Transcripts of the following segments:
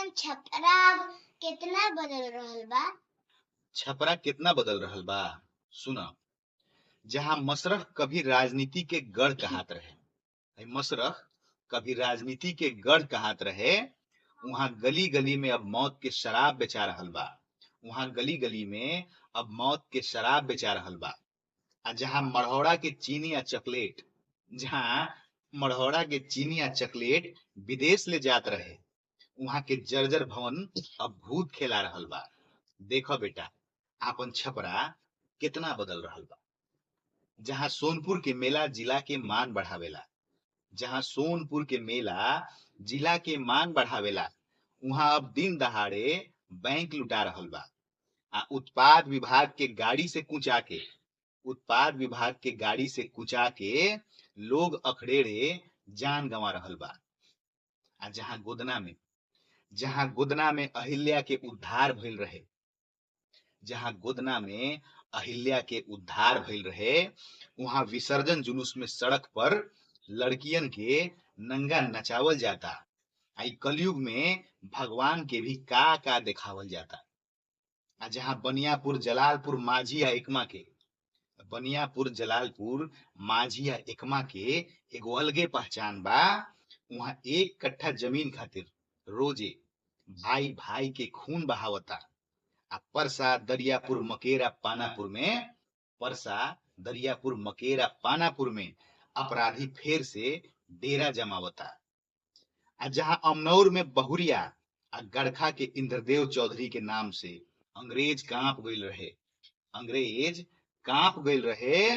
आपन छपरा कितना बदल रहल बा? छपरा कितना बदल रहल बा? सुना, जहां मसरख कभी राजनीति के गढ़ कहात रहे, मसरख कभी राजनीति के गढ़ कहात रहे, वहां गली गली में अब मौत के शराब बेचा रहल बा। वहां गली गली में अब मौत के शराब बेचा रहल बा। जहां मढ़ौरा के चीनी या चॉकलेट, जहां मढ़ौरा के चीनी या चॉकलेट विदेश ले जात रहे, वहां के जर्जर भवन अब भूत खेला रहल बा। देखो बेटा, आपन छपरा कितना बदल रहल बा। जहां सोनपुर के मेला जिला के मान बढ़ावेला, जहां सोनपुर के मेला जिला के मान बढ़ावेला, वहां अब दिन दहाड़े बैंक लुटा रहल बा। उत्पाद विभाग के गाड़ी से कुचा के, उत्पाद विभाग के गाड़ी से कुचा के लोग अखड़ेरे जान गंवा रहल बा। जहां गोदना में अहिल्या के उद्धार भइल रहे, जहां गोदना में अहिल्या के उद्धार भइल रहे, वहां विसर्जन जुलूस में सड़क पर लड़कियन के नंगा नचावल जाता। आई कलयुग में भगवान के भी का देखावल जाता। जहां बनियापुर जलालपुर माझी या एकमा के, बनियापुर जलालपुर माझी या एकमा के एगो अलगे पहचान बा। वहां एक कट्ठा जमीन खातिर रोजे भाई भाई के खून बहावता। परसा दरियापुर मकेरा पानापुर में, परसा दरियापुर मकेरा पानापुर में अपराधी फेर से डेरा जमावता। जहां अमनौर में बहुरिया गड़खा के इंद्रदेव चौधरी के नाम से अंग्रेज कांप गइल रहे, अंग्रेज कांप गइल रहे,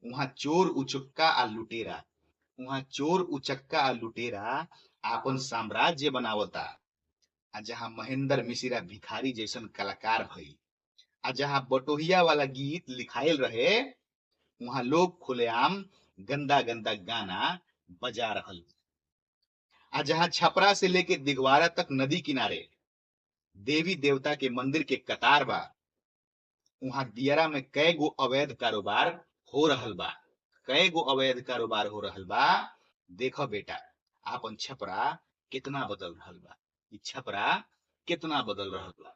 वहां चोर उचक्का आ लुटेरा, वहां चोर उचक्का आ लुटेरा आपन साम्राज्य बनावता। जहां महेंद्र मिश्रा भिखारी जैसन कलाकार भइल, जहां बटोहिया वाला गीत लिखाइल रहे, वहां लोग खुलेआम गंदा गंदा गाना बजा रहल। जहां छपरा से लेके दिगवारा तक नदी किनारे देवी देवता के मंदिर के कतार बा, वहां दियरा में कई गो अवैध कारोबार हो रहल बा, कई गो अवैध कारोबार हो रहल बा। देखो बेटा, आपन छपरा कितना बदल रहल बा, छपरा कितना बदल रहल बा।